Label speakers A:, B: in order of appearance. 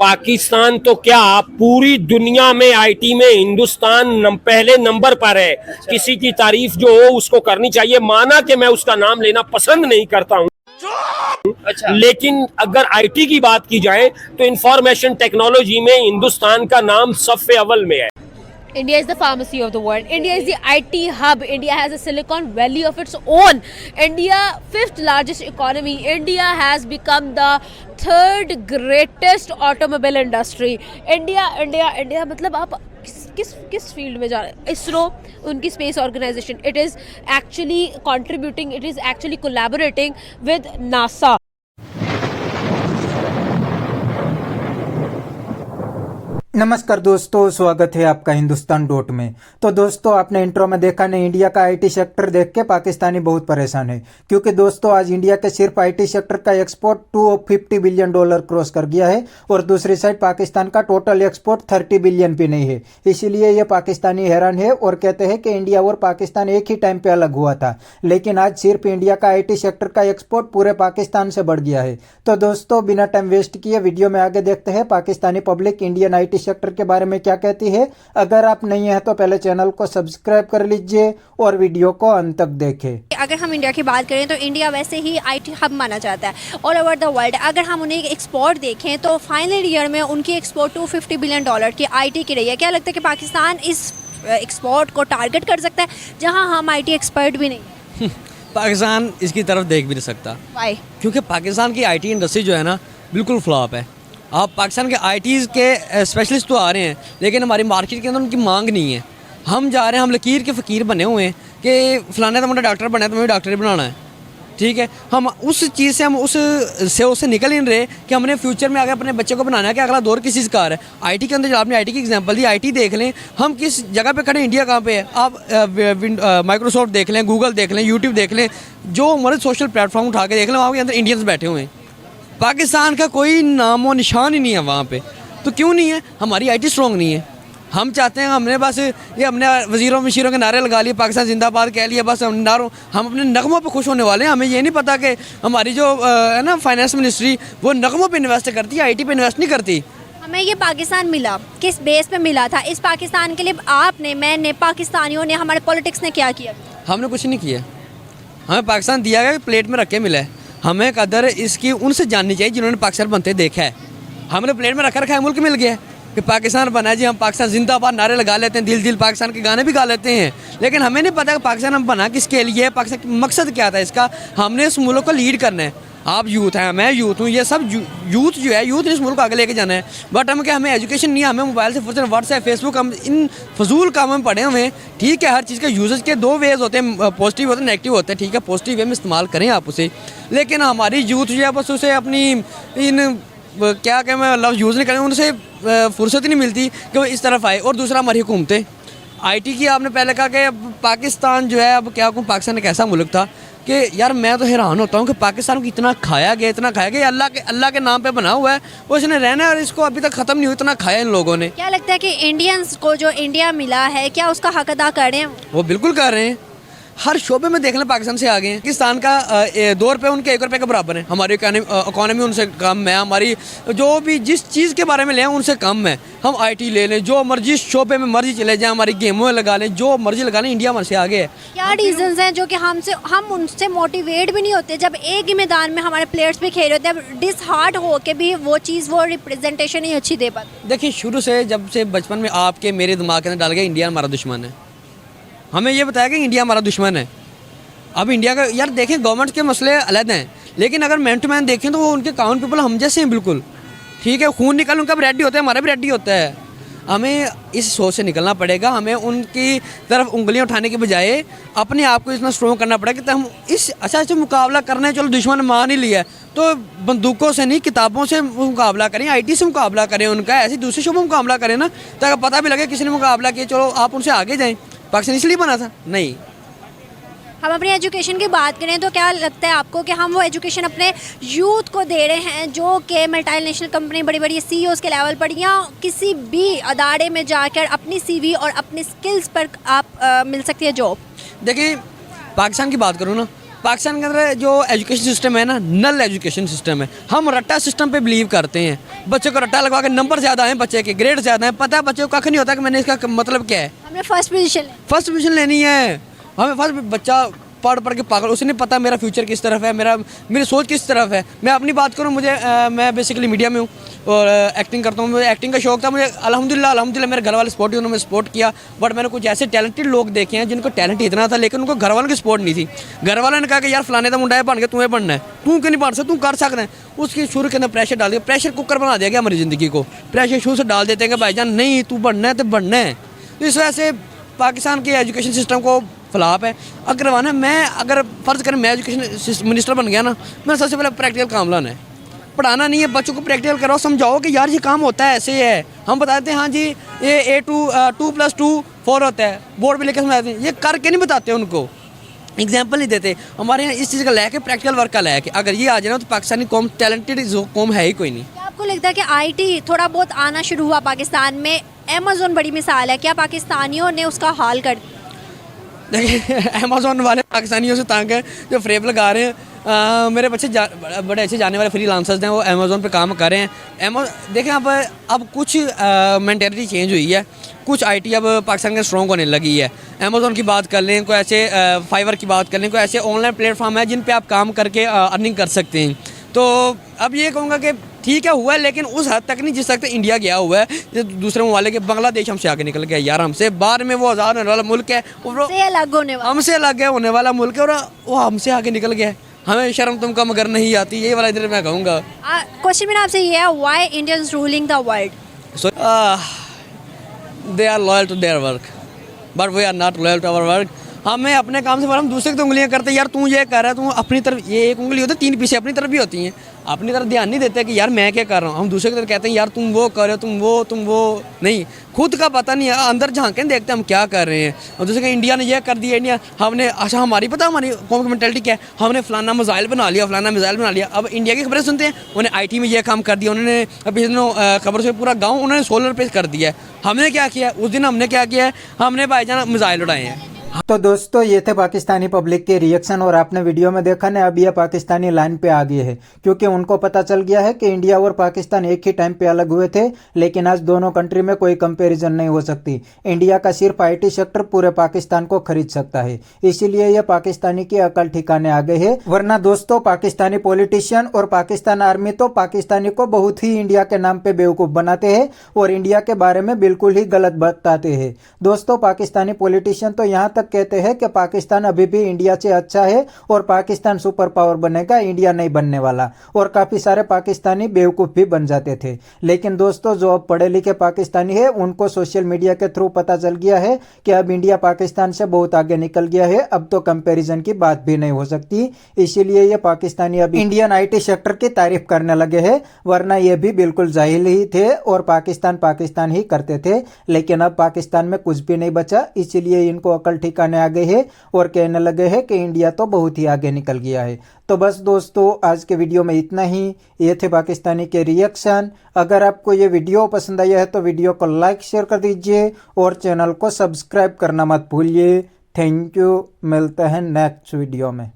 A: पाकिस्तान तो क्या पूरी दुनिया में आईटी में हिंदुस्तान पहले नंबर पर है। किसी की तारीफ जो हो उसको करनी चाहिए। माना कि मैं उसका नाम लेना पसंद नहीं करता हूं, लेकिन अगर आईटी की बात की जाए तो इंफॉर्मेशन टेक्नोलॉजी में हिंदुस्तान का नाम सफ़े अव्वल में है।
B: India is the pharmacy of the world. India is the IT hub. India has a Silicon Valley of its own. India, fifth largest economy. India has become the third greatest automobile industry. India मतलब आप किस field में जा रहे हैं? इसरो, उनकी space organisation, it is actually contributing, it is actually collaborating with NASA.
C: नमस्कार दोस्तों, स्वागत है आपका हिंदुस्तान डॉट में। तो दोस्तों, आपने इंट्रो में देखा नहीं, इंडिया का आईटी सेक्टर देख के पाकिस्तानी बहुत परेशान है, क्योंकि दोस्तों आज इंडिया के सिर्फ आईटी सेक्टर का एक्सपोर्ट $250 बिलियन क्रॉस कर गया है और दूसरी साइड पाकिस्तान का टोटल एक्सपोर्ट 30 बिलियन भी नहीं है। इसीलिए ये पाकिस्तानी हैरान है और कहते हैं कि इंडिया और पाकिस्तान एक ही टाइम पे अलग हुआ था, लेकिन आज सिर्फ इंडिया का आईटी सेक्टर का एक्सपोर्ट पूरे पाकिस्तान से बढ़ गया है। तो दोस्तों, बिना टाइम वेस्ट किए वीडियो में आगे देखते हैं Pakistani public Indian IT sector के बारे में क्या कहती है। अगर आप नहीं है तो पहले चैनल को सब्सक्राइब कर लीजिए और वीडियो को अंत तक देखें।
D: अगर हम इंडिया की बात करें तो इंडिया वैसे ही आईटी हब माना जाता है ऑल ओवर द वर्ल्ड। अगर हम उन्हें एक्सपोर्ट देखें तो फाइनल ईयर में उनकी एक्सपोर्ट $250 बिलियन की आईटी की रही है। क्या लगता है कि पाकिस्तान इस एक्सपोर्ट को टारगेट कर सकता है जहां हम आईटी एक्सपर्ट भी नहीं?
E: पाकिस्तान इसकी तरफ देख भी नहीं सकता।
D: वाई?
E: क्योंकि पाकिस्तान की आईटी इंडस्ट्री जो है ना, बिल्कुल फ्लॉप है। आप पाकिस्तान के आईटीज़ के स्पेशलिस्ट तो आ रहे हैं, लेकिन हमारी मार्केट के अंदर उनकी मांग नहीं है। हम जा रहे हैं, हम लकीर के फ़कीर बने हुए हैं कि फ़लाने तो मुझे डॉक्टर बना है तो मुझे डॉक्टर ही बनाना है। ठीक है, हम उस चीज़ से, हम उससे निकल ही नहीं रहे कि हमने फ्यूचर में आगे अपने बच्चे को बनाना है कि अगला दौर किस चीज़ का आ रहा है। आईटी के अंदर जो आपने आईटी की एग्जांपल दी, आईटी देख लें, हम किस जगह पे खड़े हैं, इंडिया कहाँ पे है। आप माइक्रोसॉफ्ट देख लें, गूगल देख लें, यूट्यूब देख लें, जो हमारे सोशल प्लेटफॉर्म उठा के देख लें, वहाँ के अंदर इंडियंस बैठे हुए हैं। पाकिस्तान का कोई नामो निशान ही नहीं है वहाँ पे। तो क्यों नहीं है? हमारी आईटी स्ट्रॉन्ग नहीं है। हम चाहते हैं, हमने बस ये हमने वज़ीरों मशीरों के नारे लगा लिए, पाकिस्तान जिंदाबाद कह लिया, बस हम अपने नगमों पे खुश होने वाले हैं। हमें ये नहीं पता कि हमारी जो है ना फाइनेंस मिनिस्ट्री, वो नगमों पे इन्वेस्ट करती है, आईटी पे इन्वेस्ट नहीं करती।
D: हमें ये पाकिस्तान मिला किस बेस पे मिला था? इस पाकिस्तान के लिए आपने, मैंने, पाकिस्तानियों ने, हमारे पॉलिटिक्स ने क्या किया?
E: हमने कुछ नहीं किया। हमें पाकिस्तान दिया गया, प्लेट में रख के मिला है। हमें कदर इसकी उनसे जाननी चाहिए जिन्होंने पाकिस्तान बनते देखा है। हमने प्लेट में रखा है, मुल्क मिल गया है कि पाकिस्तान बना है जी, हम पाकिस्तान जिंदाबाद नारे लगा लेते हैं, दिल दिल पाकिस्तान के गाने भी गा लेते हैं, लेकिन हमें नहीं पता कि पाकिस्तान हम बना किसके लिए, पाकिस्तान का मकसद क्या था इसका। हमने इस मुल्क को लीड करना है। आप यूथ हैं, मैं यूथ हूँ, ये सब यूथ जो है, यूथ ने इस मुल्क को आगे लेके जाना है। बट हम क्या, हमें एजुकेशन नहीं है, हमें मोबाइल से फुर्सत, व्हाट्सएप, फेसबुक, हम इन फजूल कामों में पड़े हुए हैं। ठीक है, हर चीज़ के यूजेज के दो वेज होते हैं, पॉजिटिव होते हैं, नेगेटिव होते हैं। ठीक है, पॉजिटिव वे में इस्तेमाल करें आप उसे, लेकिन हमारी यूथ जो है बस उसे अपनी इन क्या कहें, मैं लफ्ज़ यूज़ नहीं करें, उनसे फुर्सत ही नहीं मिलती कि वो इस तरफ आए। और दूसरा, हमारी हुकूमतें, आईटी की आपने पहले कहा कि पाकिस्तान जो है, अब क्या कहूँ, पाकिस्तान एक ऐसा मुल्क था कि यार मैं तो हैरान होता हूँ कि पाकिस्तान को इतना खाया गया, इतना खाया गया। अल्लाह के नाम पे बना हुआ है, वो इसने रहना है और इसको अभी तक ख़त्म नहीं हुआ, इतना खाया इन लोगों ने।
D: क्या लगता है कि इंडियंस को जो इंडिया मिला है, क्या उसका हक अदा कर रहे हैं?
E: वो बिल्कुल कर रहे हैं। हर शोबे में देख लें, पाकिस्तान से आगे हैं। पाकिस्तान का $2 उनके $1 के बराबर है। हमारी इकोनॉमी उनसे कम है, हमारी जो भी जिस चीज़ के बारे में लें उनसे कम है। हम आईटी ले लें, जो मर्जी शोबे में मर्जी चले जाएं, हमारी गेमों में लगा लें, जो मर्जी लगा लें, इंडिया हमारे से आगे है।
D: क्या रीजंस हैं जो कि हम उनसे मोटिवेट भी नहीं होते? जब एक ही मैदान में हमारे प्लेयर्स भी खेल रहे होते हैं, डिसहार्ट हो के भी वो चीज़, वो रिप्रेजेंटेशन नहीं अच्छी दे पाते।
E: देखिए, शुरू से जब से बचपन में आपके मेरे दिमाग के अंदर डाल गया इंडिया हमारा दुश्मन है। हमें ये बताया कि इंडिया हमारा दुश्मन है। अब इंडिया का यार देखें, गवर्नमेंट के मसले अलग हैं, लेकिन अगर मैन टू मैन देखें तो वो उनके काउंट पीपल हम जैसे हैं बिल्कुल। ठीक है, खून निकल उनका भी रेडी होता है, हमारा भी रेडी होता है। हमें इस सोच से निकलना पड़ेगा। हमें उनकी तरफ उंगलियां उठाने के बजाय अपने आप को इतना स्ट्रॉन्ग करना पड़ेगा कि हम इस अच्छा मुकाबला करना है। चलो, दुश्मन मान ही लिया तो बंदूकों से नहीं, किताबों से मुकाबला करें, आईटी से मुकाबला करें उनका, ऐसे दूसरे शोबों में मुकाबला करें ना, ताकि पता भी लगे किसी ने मुकाबला किया, चलो आप उनसे आगे जाएँ। पाकिस्तान इसलिए बना था नहीं।
D: हम अपनी एजुकेशन की बात करें तो क्या लगता है आपको कि हम वो एजुकेशन अपने यूथ को दे रहे हैं जो कि मल्टीनेशनल कंपनी, बड़ी बड़ी सीईओज़ के लेवल पर या किसी भी अदारे में जाकर अपनी सीवी और अपनी स्किल्स पर आप मिल सकती है जॉब?
E: देखें, पाकिस्तान की बात करूँ ना, पाकिस्तान के अंदर जो एजुकेशन सिस्टम है ना, नल एजुकेशन सिस्टम है। हम रट्टा सिस्टम पे बिलीव करते हैं। बच्चे को रट्टा लगवा के नंबर ज़्यादा हैं, बच्चे के ग्रेड ज़्यादा हैं, पता है बच्चे को कख नहीं होता कि मैंने इसका मतलब क्या है।
D: हमने फर्स्ट पोजीशन
E: लेनी है, हमें फर्स्ट। बच्चा पढ़ के पागल, उसे नहीं पता मेरा फ्यूचर किस तरफ है, मेरी सोच किस तरफ है। मैं अपनी बात करूँ, मैं बेसिकली मीडिया में हूँ और एक्टिंग करता हूँ। मुझे एक्टिंग का शौक था, मुझे अल्हम्दुलिल्लाह मेरे घर वाले सपोर्ट, उन्होंने सपोर्ट किया। बट मैंने कुछ ऐसे टैलेंटेड लोग देखे हैं जिनको टैलेंट इतना था लेकिन उनको घर वालों की सपोर्ट नहीं थी। घर वालों ने कहा कि यार फलाने का मुंडा है, बन के तुम्हें बनना है, तू क्यों नहीं बन सकता, तू कर सकता है। उसकी शुरू के अंदर प्रेशर डाल दिया, प्रेशर कुकर बना दिया गया हमारी ज़िंदगी को। प्रेशर शुरू से डाल देते हैं कि भाईजान नहीं, तू बनना है तो बनना है। तो इस वजह से पाकिस्तान के एजुकेशन सिस्टम को फ्लॉप है। अगर फ़र्ज़ करें मैं एजुकेशन मिनिस्टर बन गया ना, मैं सबसे पहले प्रैक्टिकल काम लाना है। पढ़ाना नहीं है, बच्चों को प्रैक्टिकल कराओ, समझाओ कि यार ये काम होता है, ऐसे है। हम बताते हैं हाँ जी ये 2+2=4 होता है, बोर्ड पे लेकर समझाते हैं, ये करके नहीं बताते उनको, एग्जाम्पल नहीं देते। हमारे यहाँ इस चीज़ का लैक है, प्रैक्टिकल वर्क का लैक है। अगर ये आ जाए ना तो पाकिस्तानी कौम टैलेंटेड कौम है ही कोई नहीं।
D: क्या आपको लगता है कि आईटी थोड़ा बहुत आना शुरू हुआ पाकिस्तान में? अमेज़न बड़ी मिसाल है, क्या पाकिस्तानियों ने उसका हाल कर दिया?
E: देखिए अमेज़न वाले पाकिस्तानियों से तंग हैं जो फ्रेब लगा रहे हैं। मेरे बच्चे बड़े अच्छे जाने वाले फ्रीलांसर्स हैं, वो अमेज़न पे काम कर रहे हैं। देखें अब कुछ मेंटेलिटी चेंज हुई है, कुछ आईटी अब पाकिस्तान के स्ट्रॉन्ग होने लगी है। अमेज़न की बात कर लें, कोई ऐसे फाइवर की बात कर लें, कोई ऐसे ऑनलाइन प्लेटफॉर्म है जिन पे आप काम करके अर्निंग कर सकते हैं। तो अब ये कहूँगा कि ठीक है हुआ है, लेकिन उस हद तक नहीं जिस तक इंडिया गया हुआ है। जो दूसरे ममालिक के बांग्लादेश हमसे आगे निकल गया यार, हमसे बाद में वो आज़ाद होने वाला मुल्क है,
D: हमसे अलग
E: होने वाला मुल्क है और वो हमसे आगे निकल गया है। हमें शर्म तुम कम अगर नहीं आती, ये वाला इधर मैं कहूँगा।
D: क्वेश्चन मेरा आपसे ये है, why Indians ruling the world?
E: So they are loyal to their work, but we are not loyal to our work. हमें अपने काम से हम दूसरे की तो उंगलियां करते हैं। यार तू ये कर रहा है, तू अपनी तरफ, ये एक उंगली होती है, 3 पीछे अपनी तरफ भी होती हैं। अपनी तरफ ध्यान नहीं देते कि यार मैं क्या कर रहा हूँ। हम दूसरे की तरफ कहते हैं यार तुम वो कर रहे हो, तुम वो नहीं, खुद का पता नहीं है। अंदर झांके देखते हैं हम क्या कर रहे हैं। और दूसरे का इंडिया ने यह कर दिया, इंडिया हमने, अच्छा हमारी पता हमारी कौम की मेंटालिटी क्या है, हमने फलाना मिसाइल बना लिया। अब इंडिया की खबरें सुनते हैं, उन्हें आईटी में यह काम कर दिया, उन्होंने अभी खबर से पूरा गाँव उन्होंने सोलर पे कर दिया है। हमने क्या किया उस दिन, हमने क्या किया है, हमने भाईजान मिसाइल उड़ाए हैं।
C: तो दोस्तों ये थे पाकिस्तानी पब्लिक के रिएक्शन और आपने वीडियो में देखा ना, अब ये पाकिस्तानी लाइन पे आ गए है क्योंकि उनको पता चल गया है कि इंडिया और पाकिस्तान एक ही टाइम पे अलग हुए थे, लेकिन आज दोनों कंट्री में कोई कंपैरिजन नहीं हो सकती। इंडिया का सिर्फ आईटी सेक्टर पूरे पाकिस्तान को खरीद सकता है, इसीलिए ये पाकिस्तानी की अकल ठिकाने आ गए है। वरना दोस्तों पाकिस्तानी पॉलिटिशियन और पाकिस्तान आर्मी तो पाकिस्तानी को बहुत ही इंडिया के नाम पे बेवकूफ बनाते हैं और इंडिया के बारे में बिल्कुल ही गलत बताते हैं। दोस्तों पाकिस्तानी पॉलिटिशियन तो यहाँ तक कहते हैं कि पाकिस्तान अभी भी इंडिया से अच्छा है और पाकिस्तान सुपर पावर बनेगा, इंडिया नहीं बनने वाला। और काफी सारे पाकिस्तानी बेवकूफ भी बन जाते थे। लेकिन दोस्तों जो अब पढ़े लिखे पाकिस्तानी है उनको सोशल मीडिया के थ्रू पता चल गया है कि अब इंडिया पाकिस्तान से बहुत आगे निकल गया है, अब तो कंपैरिजन की बात भी नहीं हो सकती। इसीलिए ये पाकिस्तानी अब इंडियन आईटी सेक्टर की तारीफ करने लगे हैं, वरना ये भी बिल्कुल जाहिल ही थे और पाकिस्तान ही करते थे। लेकिन अब पाकिस्तान में कुछ भी नहीं बचा, इसीलिए इनको अकल ठिकाने आ गए हैं और कहने लगे हैं कि इंडिया तो बहुत ही आगे निकल गया है। तो बस दोस्तों आज के वीडियो में इतना ही। ये थे पाकिस्तानी के रिएक्शन। अगर आपको ये वीडियो पसंद आया है तो वीडियो को लाइक शेयर कर दीजिए और चैनल को सब्सक्राइब करना मत भूलिए। थैंक यू, मिलते हैं नेक्स्ट वीडियो में।